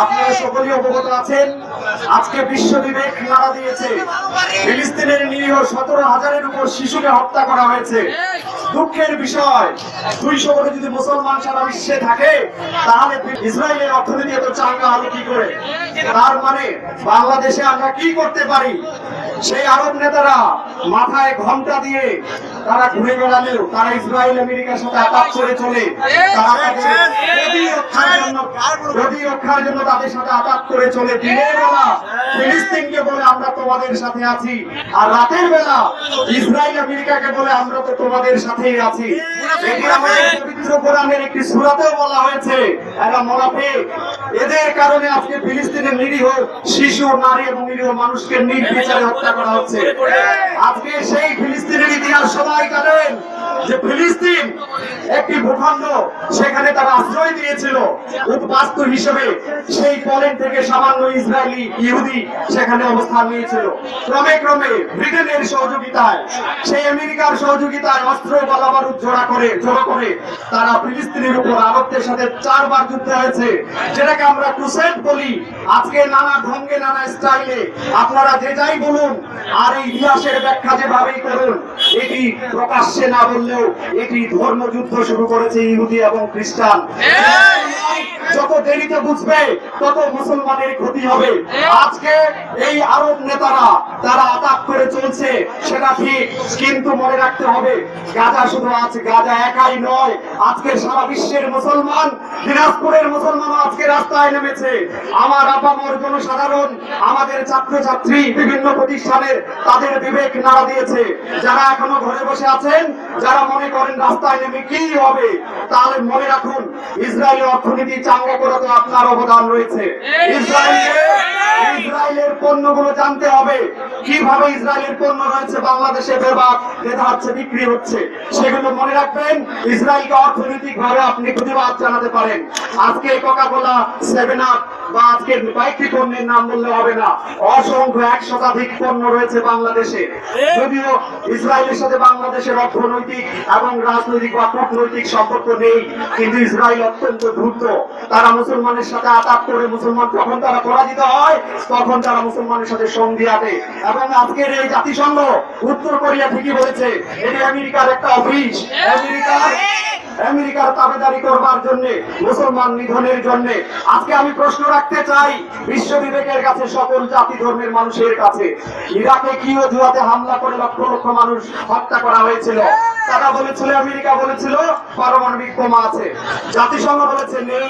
আপনারা সকলেই অবগত আছেন, আজকে বিশ্ব বিবেক নাড়া দিয়েছে। ফিলিস্তিনের নিরীহ 17,000-এর উপর শিশুকে হত্যা করা হয়েছে। দুঃখের বিষয়, 200 কোটি যদি মুসলমান সারা বিশ্বে থাকে, তাহলে ইসরায়েলের অর্থনীতি এত চাঙ্গা হলো কি করে? তার মানে বাংলাদেশে আমরা কি করতে পারি? সেই আরব নেতারা মাথায় ঘন্টা দিয়ে তারা ঘুরে বেড়ালেও তারা ইসরায়েল আমেরিকার সাথে আঘাত করে চলে। তারা রক্ষার জন্য তাদের সাথে আঘাত করে চলে। দিনের বেলা ফিলিস্তিনকে বলে আমরা তোমাদের সাথে আছি, আর রাতের বেলা ইসরায়েল আমেরিকাকে বলে আমরা তো তোমাদের সাথেই আছি। এটি আমাদের পবিত্র কোরআনের একটি সূরাতেও বলা হয়েছে, এরা মুনাফিক। এদের কারণে আজকে ফিলিস্তিনের নিরীহ শিশু, নারী এবং নিরীহ মানুষকে নির্বিচারে হত্যা করা হচ্ছে। আজকে সেই ফিলিস্তিনের ইতিহাস সবাই জানেন যে ফিলিস্তিন একটি ভূখণ্ড, সেখানে তারা আশ্রয় দিয়েছিল উদ্বাস্তু হিসেবে। সেই পোল্যান্ড থেকে সামান্য ইসরায়েলি ইহুদি সেখানে অবস্থান নিয়েছিল। ক্রমে ক্রমে ব্রিটেনের সহযোগিতায়, সেই আমেরিকার সহযোগিতায় অস্ত্র গোলাবারুদ জড়ো করে তারা ফিলিস্তিনের উপর আরবদের সাথে 4 বার যুদ্ধ হয়েছে, যেটাকে আমরা ক্রুসেড বলি। আজকে নানা ঢঙ্গে, নানা স্টাইলে আপনারা যে যাই বলুন, আর এই ইতিহাসের ব্যাখ্যা যেভাবেই করুন, এটি প্রকাশ্যে না বললেও এটি ধর্মযুদ্ধ শুরু করেছে ইহুদি এবং খ্রিস্টান। যত দেরিতে বুঝবে তত মুসলমানের ক্ষতি হবে। আজকে এই আরব নেতারা তারা আঘাত করে চলছে, সেটা ঠিক, কিন্তু মনে রাখতে হবে গাজা শুধু আছে, গাজা একাই নয়। আজকে সারা বিশ্বের মুসলমান, দিনাজপুরের মুসলমান আজকে রাস্তায় নেমেছে। আমার আপামর জনসাধারণ, আমাদের ছাত্রছাত্রী, বিভিন্ন প্রতিষ্ঠানের তাদের বিবেক নাড়া দিয়েছে। যারা এখনো ঘরে বসে আছেন, যারা মনে করেন রাস্তায় নেমে কি হবে, তাহলে মনে রাখুন ইসরায়েলের অর্থনীতি চাঙ্গা করা তো আপনার অবদান রয়েছে। ইসরায়েলের পণ্যগুলো জানতে হবে, কিভাবে ইসরায়েলের পণ্য রয়েছে বাংলাদেশে বেধাচ্ছে বিক্রি হচ্ছে, সেগুলো মনে রাখবেন। ইসরায়েলকে অর্থনৈতিক ভাবে আপনি প্রতিবাদ জানাতে পারেন। আজকে কোকা-কোলা, 7 আপ বা আজকের কয়েকটি পণ্যের নাম বললে হবে না, অসংখ্য 100 শতাধিক পণ্য রয়েছে বাংলাদেশে। যদিও ইসরায়েলের সাথে বাংলাদেশের অর্থনৈতিক এবং রাজনৈতিক বা কূটনৈতিক সম্পর্ক নেই, কিন্তু ইসরায়েল অত্যন্ত দ্রুত তারা মুসলমানের সাথে আঘাত করে, মুসলমান যখন তারা পরাজিত হয় তখন তারা মুসলমানের সাথে সন্ধি আটে। এবং আজকের এই জাতিসংঘ, উত্তর কোরিয়া ঠিকই বলেছে, এটি আমেরিকার একটা অফিস। আমেরিকার তাবেদারি করবার জন্য, মুসলমান নিধনের জন্য। আজকে আমি প্রশ্ন রাখতে চাই বিশ্ব বিবেকের কাছে, সকল জাতি ধর্মের মানুষের কাছে, ইরাকে কি অজুহাতে হামলা করে লক্ষ লক্ষ মানুষ হত্যা করা হয়েছিল? তারা বলেছিল, আমেরিকা বলেছিল পারমাণবিক বোমা আছে, জাতিসংঘ বলেছে নেই,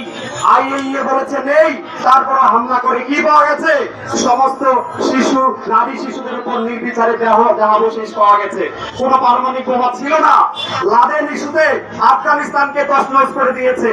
আইএইএ বলেছে নেই। তারপর হামলা করে কি পাওয়া গেছে? সমস্ত শিশু, নারী শিশুদের উপর নির্বিচারে দেহাবশেষ পাওয়া গেছে। কোন পারমাণবিক বোমা ছিল না। লাদেন ইস্যুতে আফগানিস্তানকে তছনছ করে দিয়েছে।